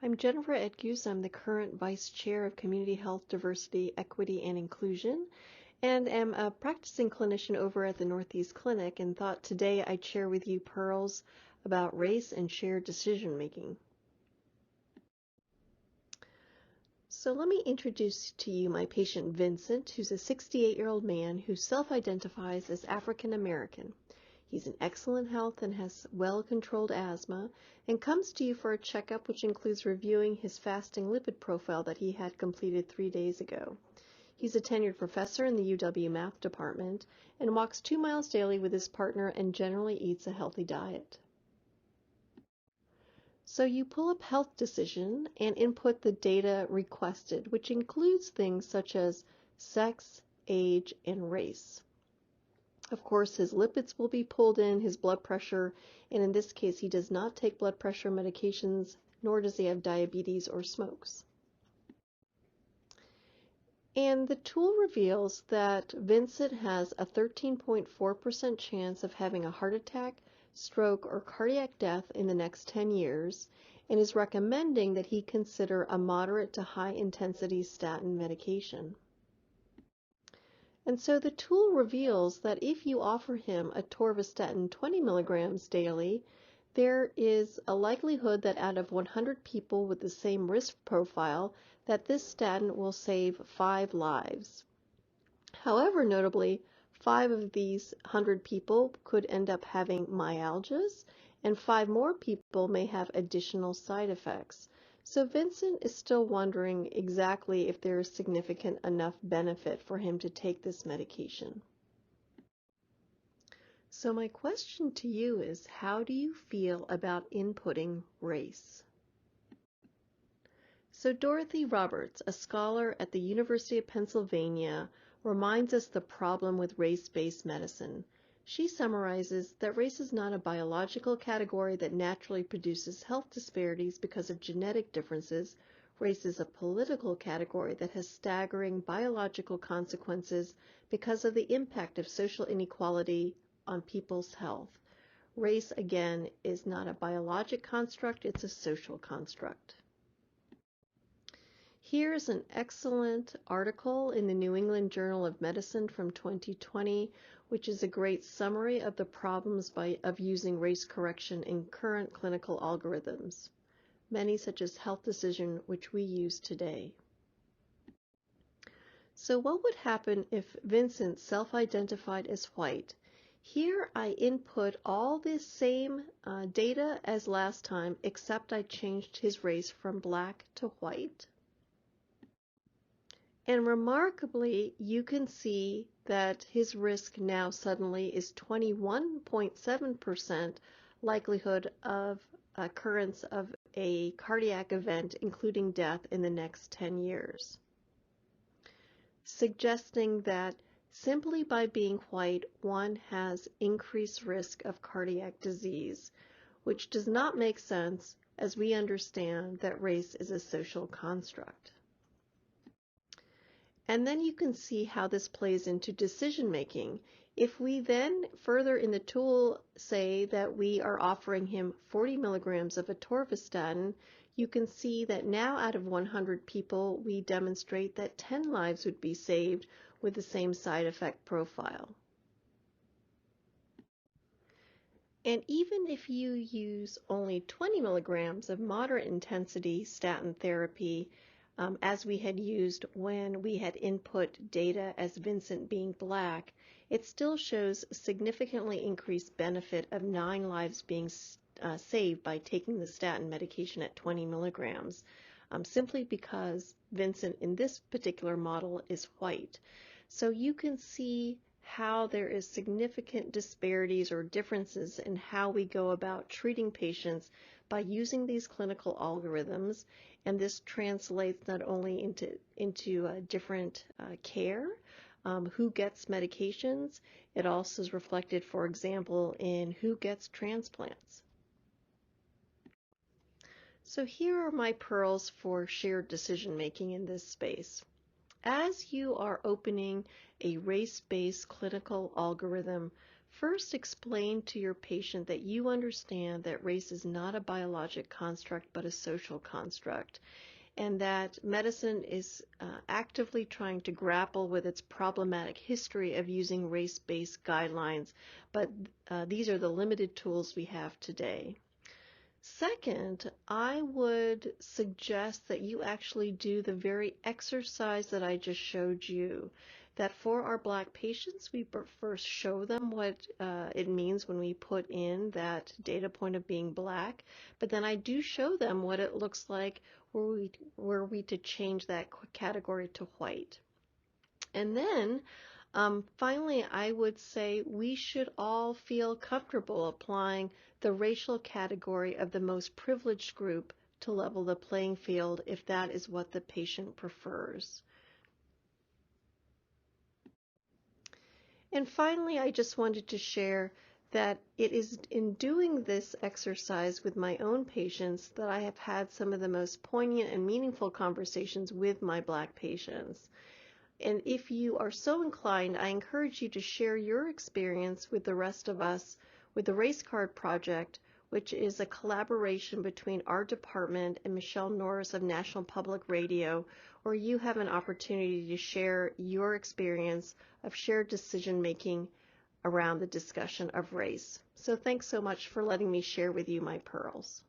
I'm Jennifer Edgoose. I'm the current Vice Chair of Community Health, Diversity, Equity, and Inclusion, and am a practicing clinician over at the Northeast Clinic, and thought today I'd share with you pearls about race and shared decision making. So let me introduce to you my patient Vincent, who's a 68-year-old man who self-identifies as African American. He's in excellent health and has well-controlled asthma, and comes to you for a checkup which includes reviewing his fasting lipid profile that he had completed 3 days ago. He's a tenured professor in the UW Math department and walks 2 miles daily with his partner and generally eats a healthy diet. So you pull up Health Decision and input the data requested, which includes things such as sex, age, and race. Of course, his lipids will be pulled in, his blood pressure, and in this case, he does not take blood pressure medications, nor does he have diabetes or smokes. And the tool reveals that Vincent has a 13.4% chance of having a heart attack, stroke, or cardiac death in the next 10 years, and is recommending that he consider a moderate to high intensity statin medication. And so the tool reveals that if you offer him atorvastatin 20 milligrams daily, there is a likelihood that out of 100 people with the same risk profile, that this statin will save 5 lives. However, notably, 5 of these 100 people could end up having myalgias, and 5 more people may have additional side effects. So Vincent is still wondering exactly if there is significant enough benefit for him to take this medication. So my question to you is, how do you feel about inputting race? So Dorothy Roberts, a scholar at the University of Pennsylvania, reminds us the problem with race-based medicine. She summarizes that race is not a biological category that naturally produces health disparities because of genetic differences. Race is a political category that has staggering biological consequences because of the impact of social inequality on people's health. Race, again, is not a biologic construct, it's a social construct. Here's an excellent article in the New England Journal of Medicine from 2020, which is a great summary of the problems of using race correction in current clinical algorithms, many such as Health Decision, which we use today. So what would happen if Vincent self-identified as white? Here I input all the same data as last time, except I changed his race from black to white. And remarkably, you can see that his risk now suddenly is 21.7% likelihood of occurrence of a cardiac event, including death, in the next 10 years, suggesting that simply by being white, one has increased risk of cardiac disease, which does not make sense as we understand that race is a social construct. And then you can see how this plays into decision making. If we then further in the tool say that we are offering him 40 milligrams of atorvastatin, you can see that now out of 100 people, we demonstrate that 10 lives would be saved with the same side effect profile. And even if you use only 20 milligrams of moderate intensity statin therapy, as we had used when we had input data as Vincent being black, it still shows significantly increased benefit of 9 lives being saved by taking the statin medication at 20 milligrams, simply because Vincent in this particular model is white. So you can see how there is significant disparities or differences in how we go about treating patients by using these clinical algorithms, and this translates not only into different care, who gets medications, it also is reflected, for example, in who gets transplants. So here are my pearls for shared decision making in this space. As you are opening a race-based clinical algorithm, First, explain to your patient that you understand that race is not a biologic construct but a social construct, and that medicine is actively trying to grapple with its problematic history of using race-based guidelines, but these are the limited tools we have today. Second, I would suggest that you actually do the very exercise that I just showed you. That for our Black patients, we first show them what it means when we put in that data point of being Black, but then I do show them what it looks like were we to change that category to white. And then finally, I would say we should all feel comfortable applying the racial category of the most privileged group to level the playing field if that is what the patient prefers. And finally, I just wanted to share that it is in doing this exercise with my own patients that I have had some of the most poignant and meaningful conversations with my Black patients. And if you are so inclined, I encourage you to share your experience with the rest of us with the Race Card Project, which is a collaboration between our department and Michelle Norris of National Public Radio, where you have an opportunity to share your experience of shared decision making around the discussion of race. So thanks so much for letting me share with you my pearls.